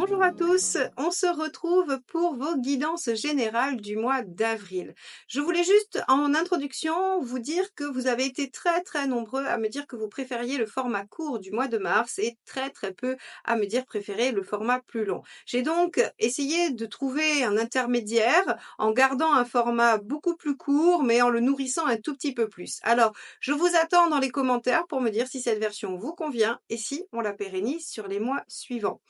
Bonjour à tous, on se retrouve pour vos guidances générales du mois d'avril. Je voulais juste en introduction vous dire que vous avez été très nombreux à me dire que vous préfériez le format court du mois de mars et très peu à me dire préférer le format plus long. J'ai donc essayé de trouver un intermédiaire en gardant un format beaucoup plus court mais en le nourrissant un tout petit peu plus. Alors, je vous attends dans les commentaires pour me dire si cette version vous convient et si on la pérennise sur les mois suivants.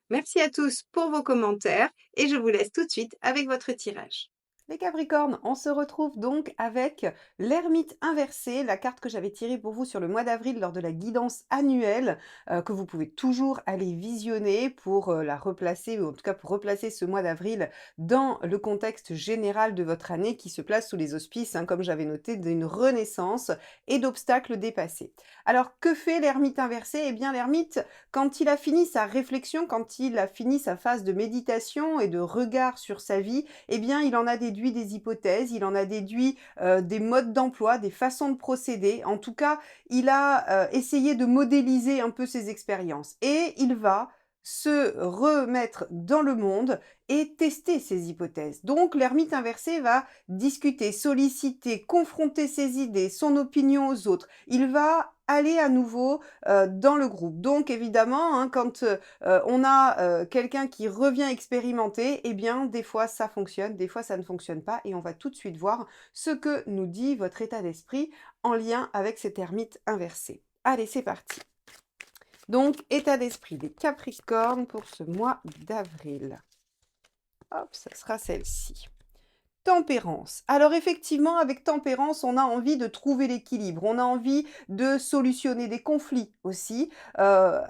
Merci à tous pour vos commentaires et je vous laisse tout de suite avec votre tirage. Les Capricornes, on se retrouve donc avec l'ermite inversé, la carte que j'avais tirée pour vous sur le mois d'avril lors de la guidance annuelle, que vous pouvez toujours aller visionner pour la replacer, ou en tout cas pour replacer ce mois d'avril dans le contexte général de votre année qui se place sous les auspices, hein, comme j'avais noté, d'une renaissance et d'obstacles dépassés. Alors, que fait l'ermite inversé? Eh bien, l'ermite, quand il a fini sa réflexion, quand il a fini sa phase de méditation et de regard sur sa vie, eh bien, il en a déduit des hypothèses, il en a déduit des modes d'emploi, des façons de procéder. En tout cas, il a essayé de modéliser un peu ses expériences. Et il va se remettre dans le monde et tester ses hypothèses. Donc, l'ermite inversé va discuter, solliciter, confronter ses idées, son opinion aux autres. Il va aller à nouveau dans le groupe. Donc, évidemment, hein, quand on a quelqu'un qui revient expérimenter, eh bien, des fois ça fonctionne, des fois ça ne fonctionne pas, et on va tout de suite voir ce que nous dit votre état d'esprit en lien avec cet ermite inversé. Allez, c'est parti. Donc, état d'esprit des Capricornes pour ce mois d'avril. Hop, ça sera celle-ci. Tempérance. Alors effectivement, avec tempérance, on a envie de trouver l'équilibre, on a envie de solutionner des conflits aussi.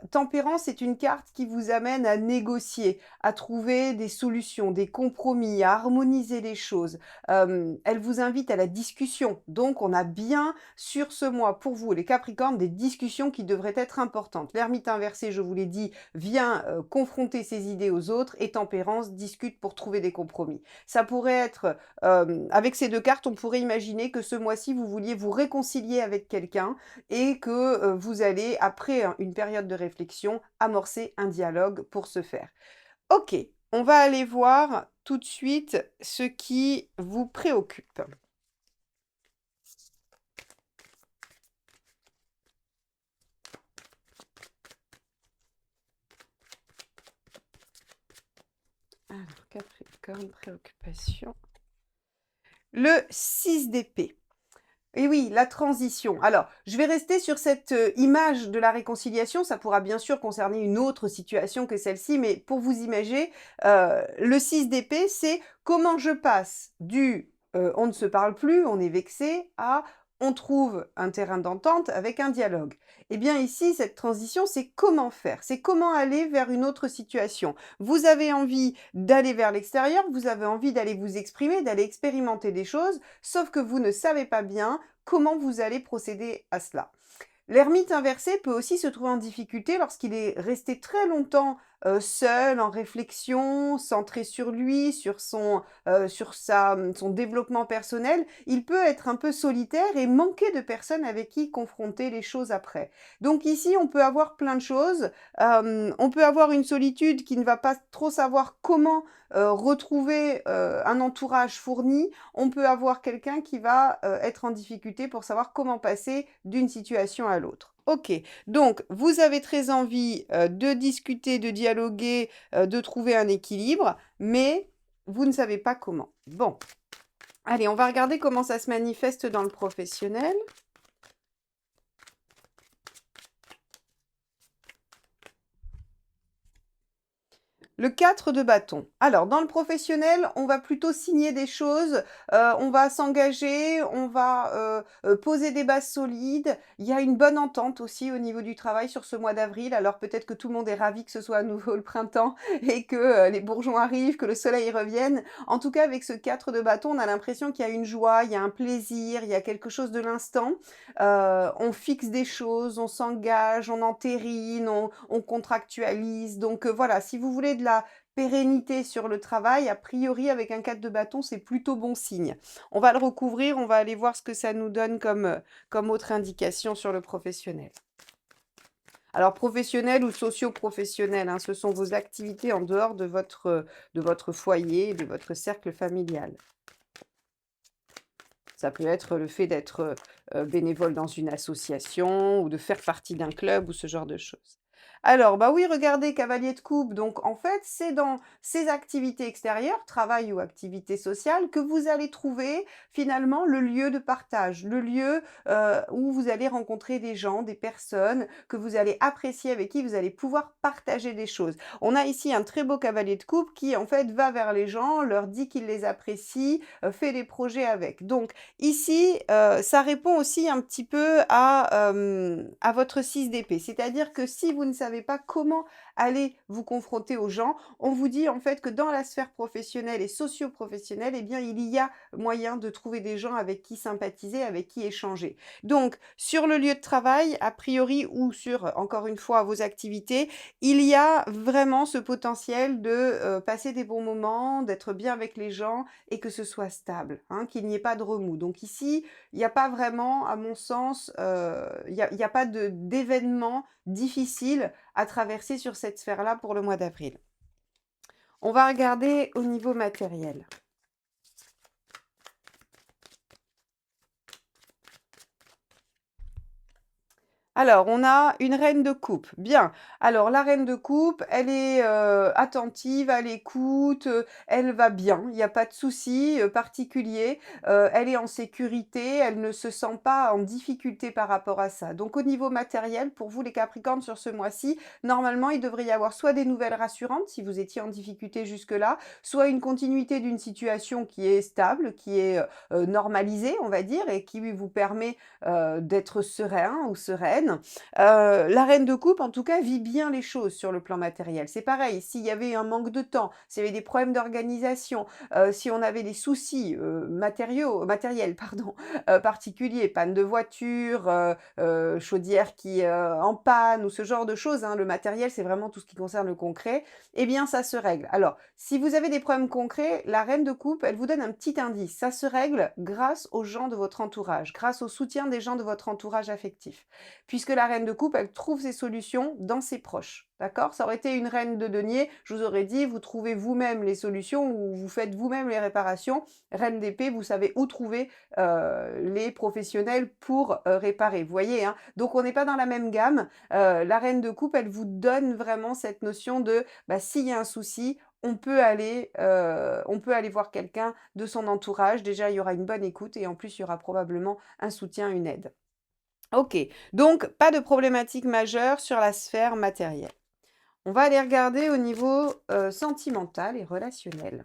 Tempérance est une carte qui vous amène à négocier, à trouver des solutions, des compromis, à harmoniser les choses. Elle vous invite à la discussion. Donc on a bien sur ce mois pour vous, les Capricornes, des discussions qui devraient être importantes. L'ermite inversé, je vous l'ai dit, vient confronter ses idées aux autres, et tempérance discute pour trouver des compromis. Ça pourrait être avec ces 2 cartes, on pourrait imaginer que ce mois-ci, vous vouliez vous réconcilier avec quelqu'un et que, vous allez, après une période de réflexion, amorcer un dialogue pour ce faire. OK, on va aller voir tout de suite ce qui vous préoccupe. Alors, Capricorne, préoccupation. Le 6 d'épée. Et oui, la transition. Alors, je vais rester sur cette image de la réconciliation. Ça pourra bien sûr concerner une autre situation que celle-ci, mais pour vous imaginer, le 6 d'épée, c'est comment je passe du on ne se parle plus, on est vexé, à on trouve un terrain d'entente avec un dialogue. Eh bien ici, cette transition, c'est comment faire, c'est comment aller vers une autre situation. Vous avez envie d'aller vers l'extérieur, vous avez envie d'aller vous exprimer, d'aller expérimenter des choses, sauf que vous ne savez pas bien comment vous allez procéder à cela. L'ermite inversé peut aussi se trouver en difficulté lorsqu'il est resté très longtemps seul, en réflexion, centré sur lui, sur son développement personnel. Il peut être un peu solitaire et manquer de personnes avec qui confronter les choses après. Donc ici, on peut avoir plein de choses. On peut avoir une solitude qui ne va pas trop savoir comment retrouver un entourage fourni. On peut avoir quelqu'un qui va être en difficulté pour savoir comment passer d'une situation à l'autre. Ok, donc vous avez très envie de discuter, de dialoguer, de trouver un équilibre, mais vous ne savez pas comment. Bon, allez, on va regarder comment ça se manifeste dans le professionnel. Le 4 de bâton. Alors, dans le professionnel, on va plutôt signer des choses, on va s'engager, on va poser des bases solides. Il y a une bonne entente aussi au niveau du travail sur ce mois d'avril. Alors peut-être que tout le monde est ravi que ce soit à nouveau le printemps et que les bourgeons arrivent, que le soleil revienne. En tout cas, avec ce 4 de bâton, on a l'impression qu'il y a une joie, il y a un plaisir, il y a quelque chose de l'instant. On fixe des choses, on s'engage, on entérine, on contractualise. Donc voilà, si vous voulez de la pérennité sur le travail, a priori avec un 4 de bâton, c'est plutôt bon signe. On va le recouvrir, on va aller voir ce que ça nous donne comme autre indication sur le professionnel. Alors professionnel ou socio-professionnel, hein, ce sont vos activités en dehors de votre foyer, de votre cercle familial. Ça peut être le fait d'être, bénévole dans une association ou de faire partie d'un club ou ce genre de choses. Alors, bah, oui, regardez cavalier de coupe, donc en fait, c'est dans ces activités extérieures, travail ou activités sociales, que vous allez trouver finalement le lieu de partage, le lieu, où vous allez rencontrer des gens, des personnes que vous allez apprécier, avec qui vous allez pouvoir partager des choses. On a ici un très beau cavalier de coupe qui, en fait, va vers les gens, leur dit qu'il les apprécie, fait des projets avec. Donc ici, ça répond aussi un petit peu à votre 6 d'épée. C'est-à-dire que si vous ne savez pas comment aller vous confronter aux gens, on vous dit en fait que dans la sphère professionnelle et socio-professionnelle, eh bien, il y a moyen de trouver des gens avec qui sympathiser, avec qui échanger. Donc, sur le lieu de travail, a priori, ou sur, encore une fois, vos activités, il y a vraiment ce potentiel de, passer des bons moments, d'être bien avec les gens et que ce soit stable, hein, qu'il n'y ait pas de remous. Donc ici, il n'y a pas vraiment, à mon sens, il y a pas d'événements difficiles à traverser sur cette sphère-là pour le mois d'avril. On va regarder au niveau matériel. Alors, on a une reine de coupe. Bien. Alors, la reine de coupe, elle est attentive, à l'écoute, elle va bien. Il n'y a pas de souci particulier. Elle est en sécurité. Elle ne se sent pas en difficulté par rapport à ça. Donc, au niveau matériel, pour vous, les Capricornes, sur ce mois-ci, normalement, il devrait y avoir soit des nouvelles rassurantes, si vous étiez en difficulté jusque-là, soit une continuité d'une situation qui est stable, qui est normalisée, on va dire, et qui vous permet d'être serein ou sereine. La reine de coupe, en tout cas, vit bien les choses sur le plan matériel. C'est pareil, s'il y avait un manque de temps, s'il y avait des problèmes d'organisation, si on avait des soucis, matériels, pardon, particuliers, panne de voiture, chaudière qui est, en panne ou ce genre de choses, hein. Le matériel, c'est vraiment tout ce qui concerne le concret, eh bien ça se règle. Alors, si vous avez des problèmes concrets, la reine de coupe, elle vous donne un petit indice. Ça se règle grâce aux gens de votre entourage, grâce au soutien des gens de votre entourage affectif. Puisque la reine de coupe, elle trouve ses solutions dans ses proches. D'accord? Ça aurait été une reine de denier, je vous aurais dit, vous trouvez vous-même les solutions ou vous faites vous-même les réparations. Reine d'épée, vous savez où trouver les professionnels pour réparer. Vous voyez, hein? Donc on n'est pas dans la même gamme. La reine de coupe, elle vous donne vraiment cette notion de, bah, s'il y a un souci, on peut aller voir quelqu'un de son entourage. Déjà, il y aura une bonne écoute et en plus, il y aura probablement un soutien, une aide. OK, donc pas de problématique majeure sur la sphère matérielle. On va aller regarder au niveau, sentimental et relationnel.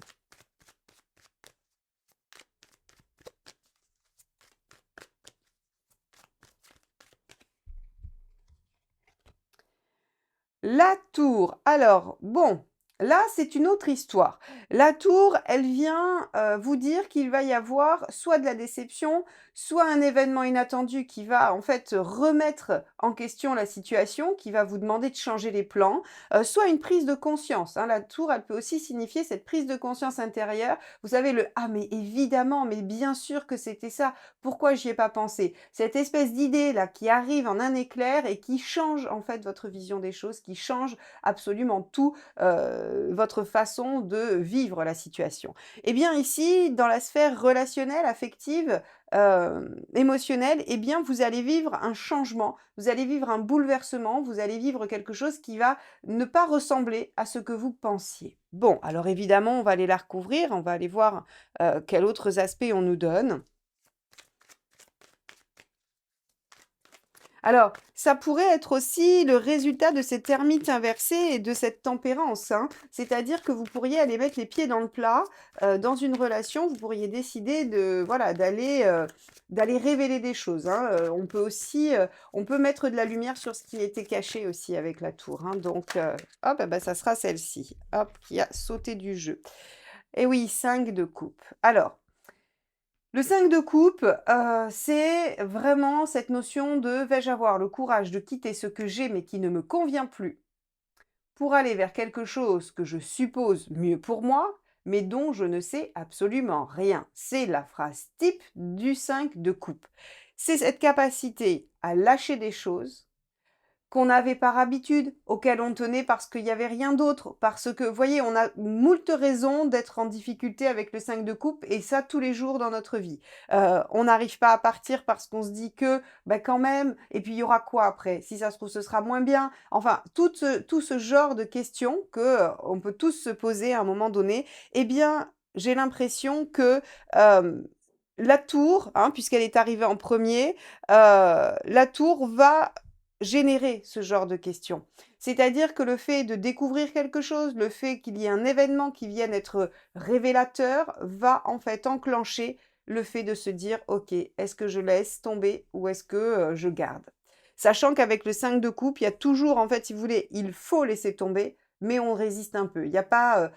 La tour. Alors, bon, là, c'est une autre histoire. La tour, elle vient, vous dire qu'il va y avoir soit de la déception, soit un événement inattendu qui va, en fait, remettre en question la situation, qui va vous demander de changer les plans, soit une prise de conscience, hein. La tour, elle peut aussi signifier cette prise de conscience intérieure. Vous savez, le: «Ah mais évidemment, mais bien sûr que c'était ça, pourquoi j'y ai pas pensé?» Cette espèce d'idée-là qui arrive en un éclair et qui change, en fait, votre vision des choses, qui change absolument tout, votre façon de vivre la situation. Eh bien ici, dans la sphère relationnelle, affective, émotionnelle, eh bien vous allez vivre un changement, vous allez vivre un bouleversement, vous allez vivre quelque chose qui va ne pas ressembler à ce que vous pensiez. Bon, alors évidemment, on va aller la recouvrir, on va aller voir, quels autres aspects on nous donne. Alors, ça pourrait être aussi le résultat de cette ermite inversée et de cette tempérance, hein. C'est-à-dire que vous pourriez aller mettre les pieds dans le plat, dans une relation, vous pourriez décider de voilà, d'aller révéler des choses, hein. On peut aussi, on peut mettre de la lumière sur ce qui était caché aussi avec la tour, hein. Donc, hop, bah, ça sera celle-ci, hop, qui a sauté du jeu. Et oui, 5 de coupe. Alors le 5 de coupe, c'est vraiment cette notion de: «Vais-je avoir le courage de quitter ce que j'ai mais qui ne me convient plus, pour aller vers quelque chose que je suppose mieux pour moi, mais dont je ne sais absolument rien?» C'est la phrase type du 5 de coupe. C'est cette capacité à lâcher des choses, qu'on avait par habitude, auquel on tenait parce qu'il y avait rien d'autre, parce que, vous voyez, on a moult raisons d'être en difficulté avec le 5 de coupe et ça tous les jours dans notre vie. On n'arrive pas à partir parce qu'on se dit que, bah, quand même et puis il y aura quoi après? Si ça se trouve, ce sera moins bien. Enfin, tout ce genre de questions que, on peut tous se poser à un moment donné. Eh bien, j'ai l'impression que, la tour, hein, puisqu'elle est arrivée en premier, la tour va générer ce genre de questions. C'est-à-dire que le fait de découvrir quelque chose, le fait qu'il y ait un événement qui vienne être révélateur, va en fait enclencher le fait de se dire: «OK, est-ce que je laisse tomber ou est-ce que, je garde?» Sachant qu'avec le 5 de coupe, il y a toujours en fait, si vous voulez, il faut laisser tomber, mais on résiste un peu. Il y a pas,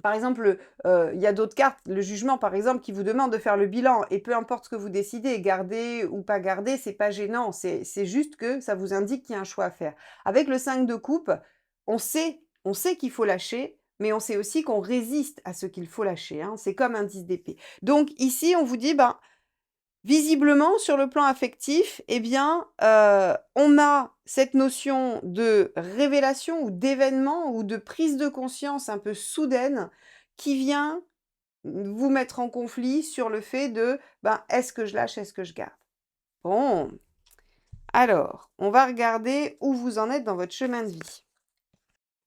par exemple, il y a d'autres cartes, le jugement par exemple, qui vous demande de faire le bilan et peu importe ce que vous décidez, garder ou pas garder, c'est pas gênant, c'est juste que ça vous indique qu'il y a un choix à faire. Avec le 5 de coupe, on sait qu'il faut lâcher, mais on sait aussi qu'on résiste à ce qu'il faut lâcher, hein. C'est comme un 10 d'épée. Donc ici, on vous dit, ben, visiblement, sur le plan affectif, eh bien, on a cette notion de révélation ou d'événement ou de prise de conscience un peu soudaine qui vient vous mettre en conflit sur le fait de, ben, est-ce que je lâche, est-ce que je garde? Bon, alors, on va regarder où vous en êtes dans votre chemin de vie.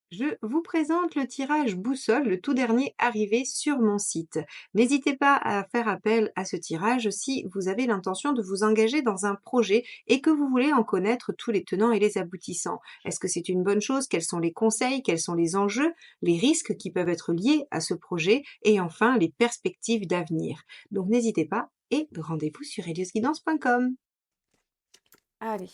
Je vous présente le tirage boussole, le tout dernier arrivé sur mon site. N'hésitez pas à faire appel à ce tirage si vous avez l'intention de vous engager dans un projet et que vous voulez en connaître tous les tenants et les aboutissants. Est-ce que c'est une bonne chose? Quels sont les conseils? Quels sont les enjeux? Les risques qui peuvent être liés à ce projet? Et enfin, les perspectives d'avenir. Donc n'hésitez pas et rendez-vous sur eliosguidance.com. Allez.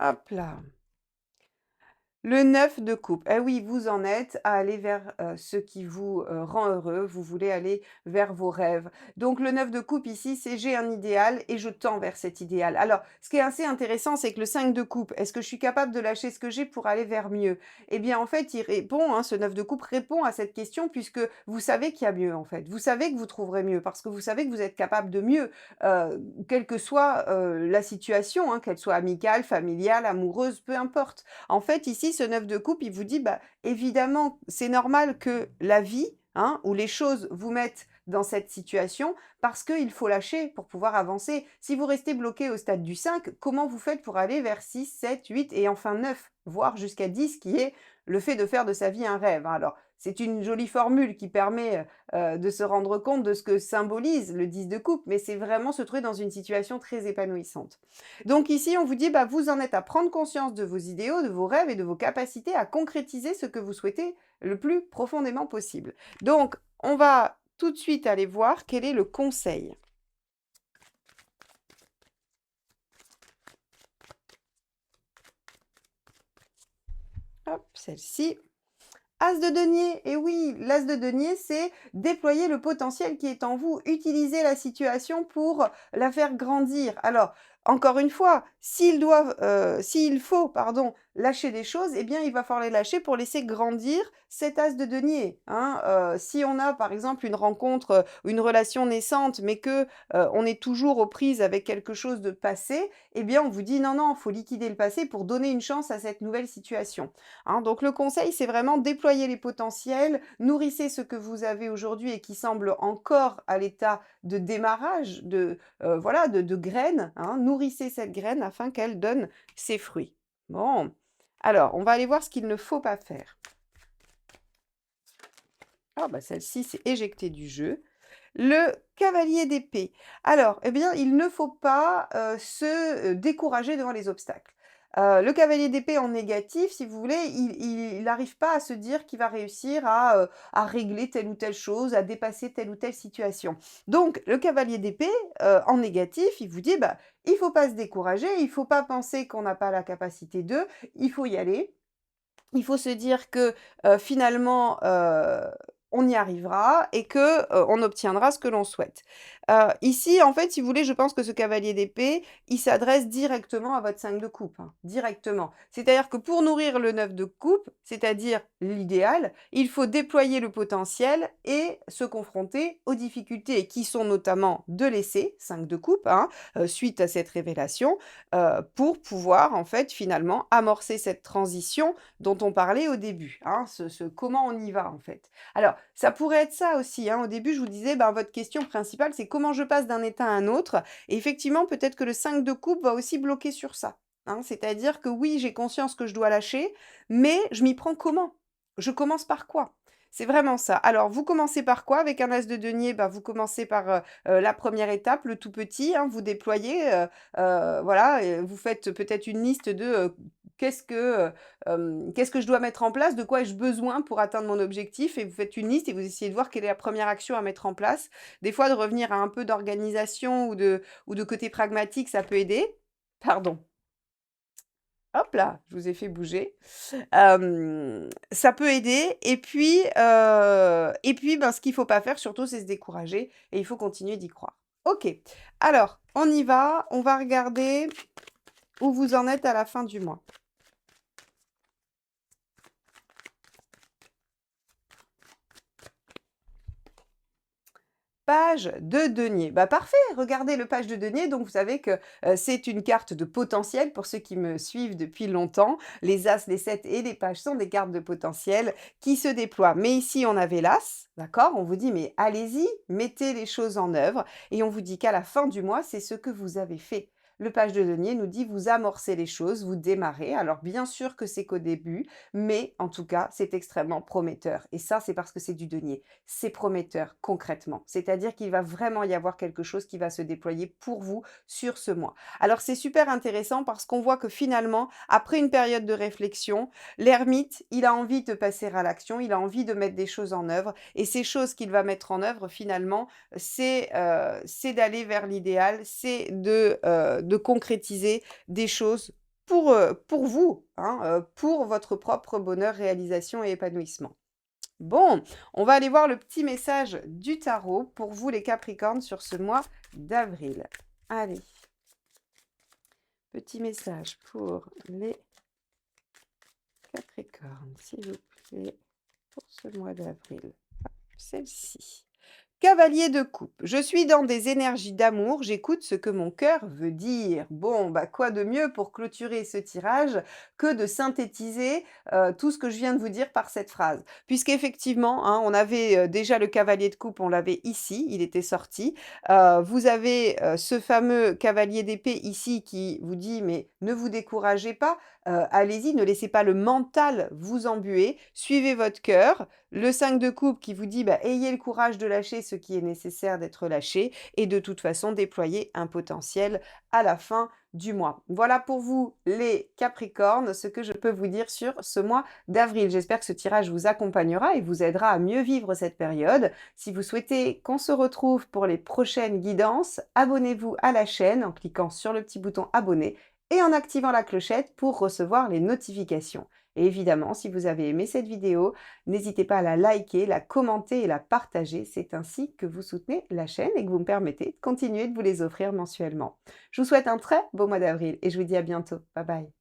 Hop là. Le 9 de coupe. Eh oui, vous en êtes à aller vers, ce qui vous, rend heureux. Vous voulez aller vers vos rêves. Donc le 9 de coupe ici, c'est j'ai un idéal et je tends vers cet idéal. Alors, ce qui est assez intéressant, c'est que le 5 de coupe, est-ce que je suis capable de lâcher ce que j'ai pour aller vers mieux? Eh bien, en fait, il répond, hein, ce 9 de coupe répond à cette question puisque vous savez qu'il y a mieux, en fait. Vous savez que vous trouverez mieux parce que vous savez que vous êtes capable de mieux, quelle que soit, la situation, hein, qu'elle soit amicale, familiale, amoureuse, peu importe. En fait, ici, ce 9 de coupe, il vous dit, bah, évidemment, c'est normal que la vie, hein, ou les choses vous mettent dans cette situation parce qu'il faut lâcher pour pouvoir avancer. Si vous restez bloqué au stade du 5, comment vous faites pour aller vers 6, 7, 8 et enfin 9, voire jusqu'à 10, qui est le fait de faire de sa vie un rêve, hein. Alors, c'est une jolie formule qui permet de se rendre compte de ce que symbolise le 10 de coupe, mais c'est vraiment se trouver dans une situation très épanouissante. Donc ici, on vous dit, bah, vous en êtes à prendre conscience de vos idéaux, de vos rêves et de vos capacités à concrétiser ce que vous souhaitez le plus profondément possible. Donc, on va tout de suite aller voir quel est le conseil. Hop, celle-ci. As de denier, et oui, l'as de denier, c'est déployer le potentiel qui est en vous, utiliser la situation pour la faire grandir. Alors, encore une fois, s'il faut, pardon, lâcher des choses, eh bien, il va falloir les lâcher pour laisser grandir cet as de denier, hein. Si on a, par exemple, une rencontre, une relation naissante, mais que, on est toujours aux prises avec quelque chose de passé, eh bien, on vous dit: «Non, non, il faut liquider le passé pour donner une chance à cette nouvelle situation». Hein, donc le conseil, c'est vraiment déployer les potentiels, nourrissez ce que vous avez aujourd'hui et qui semble encore à l'état de démarrage, voilà, de graines, hein. Nourrissez cette graine afin qu'elle donne ses fruits. Bon, alors on va aller voir ce qu'il ne faut pas faire. Ah bah celle-ci, c'est éjectée du jeu. Le cavalier d'épée. Alors, eh bien, il ne faut pas, se, décourager devant les obstacles. Le cavalier d'épée en négatif, si vous voulez, il n'arrive pas à se dire qu'il va réussir à régler telle ou telle chose, à dépasser telle ou telle situation. Donc le cavalier d'épée, en négatif, il vous dit: «Bah, il faut pas se décourager, il faut pas penser qu'on n'a pas la capacité de, il faut y aller». Il faut se dire que, finalement, on y arrivera et que, on obtiendra ce que l'on souhaite. Ici, en fait, si vous voulez, je pense que ce cavalier d'épée, il s'adresse directement à votre 5 de coupe, hein, directement. C'est-à-dire que pour nourrir le 9 de coupe, c'est-à-dire l'idéal, il faut déployer le potentiel et se confronter aux difficultés qui sont notamment de laisser, 5 de coupe, hein, suite à cette révélation, pour pouvoir, en fait, finalement, amorcer cette transition dont on parlait au début, hein, comment on y va, en fait. Alors, ça pourrait être ça aussi, hein. Au début, je vous disais, ben, votre question principale, c'est comment je passe d'un état à un autre. Et effectivement, peut-être que le 5 de coupe va aussi bloquer sur ça, hein. C'est-à-dire que oui, j'ai conscience que je dois lâcher, mais je m'y prends comment? Je commence par quoi? C'est vraiment ça. Alors, vous commencez par quoi? Avec un as de denier, bah, vous commencez par la première étape, le tout petit, hein, vous déployez, voilà, vous faites peut-être une liste de qu'est-ce que, qu'est-ce que je dois mettre en place, de quoi ai-je besoin pour atteindre mon objectif, et vous faites une liste et vous essayez de voir quelle est la première action à mettre en place. Des fois, de revenir à un peu d'organisation ou de côté pragmatique, ça peut aider. Pardon. Hop là, je vous ai fait bouger. Ça peut aider et puis, ben, ce qu'il faut pas faire surtout, c'est se décourager et il faut continuer d'y croire. OK, alors on y va, on va regarder où vous en êtes à la fin du mois. Page de denier. Bah, parfait, regardez le page de denier, donc vous savez que, c'est une carte de potentiel pour ceux qui me suivent depuis longtemps. Les as, les 7 et les pages sont des cartes de potentiel qui se déploient. Mais ici, on avait l'as, d'accord? On vous dit: «Mais allez-y, mettez les choses en œuvre» et on vous dit qu'à la fin du mois, c'est ce que vous avez fait. Le page de denier nous dit: «Vous amorcez les choses, vous démarrez». Alors bien sûr que c'est qu'au début, mais en tout cas, c'est extrêmement prometteur et ça, c'est parce que c'est du denier. C'est prometteur concrètement. C'est-à-dire qu'il va vraiment y avoir quelque chose qui va se déployer pour vous sur ce mois. Alors c'est super intéressant parce qu'on voit que finalement, après une période de réflexion, l'ermite, il a envie de passer à l'action, il a envie de mettre des choses en œuvre et ces choses qu'il va mettre en œuvre finalement, c'est d'aller vers l'idéal, c'est de concrétiser des choses pour vous, hein, pour votre propre bonheur, réalisation et épanouissement. Bon, on va aller voir le petit message du tarot pour vous les Capricornes sur ce mois d'avril. Allez, petit message pour les Capricornes, s'il vous plaît, pour ce mois d'avril. Celle-ci. Cavalier de coupe. Je suis dans des énergies d'amour, j'écoute ce que mon cœur veut dire. Bon, bah quoi de mieux pour clôturer ce tirage que de synthétiser tout ce que je viens de vous dire par cette phrase. Puisqu'effectivement, hein, on avait déjà le cavalier de coupe, on l'avait ici, il était sorti. Vous avez ce fameux cavalier d'épée ici qui vous dit, mais ne vous découragez pas, allez-y, ne laissez pas le mental vous embuer, suivez votre cœur. Le 5 de coupe qui vous dit, bah, ayez le courage de lâcher ce qui est nécessaire d'être lâché et de toute façon déployer un potentiel à la fin du mois. Voilà pour vous les Capricornes, ce que je peux vous dire sur ce mois d'avril. J'espère que ce tirage vous accompagnera et vous aidera à mieux vivre cette période. Si vous souhaitez qu'on se retrouve pour les prochaines guidances, abonnez-vous à la chaîne en cliquant sur le petit bouton abonner et en activant la clochette pour recevoir les notifications. Et évidemment, si vous avez aimé cette vidéo, n'hésitez pas à la liker, la commenter et la partager. C'est ainsi que vous soutenez la chaîne et que vous me permettez de continuer de vous les offrir mensuellement. Je vous souhaite un très beau mois d'avril et je vous dis à bientôt. Bye bye.